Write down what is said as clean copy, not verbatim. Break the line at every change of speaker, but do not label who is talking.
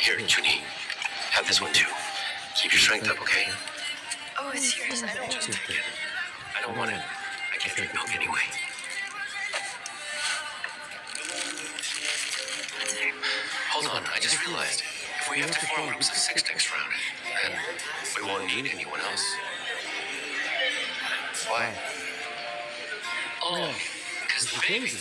Here, Junie. Have this one too. Keep your strength up, okay?
Oh, it's yours. I don't
Just take it. I don't want it. I can't drink milk anyway. Hold on, I just realized. If we have to form groups of 6 next round, then we won't need anyone else. Why? Oh, because the baby.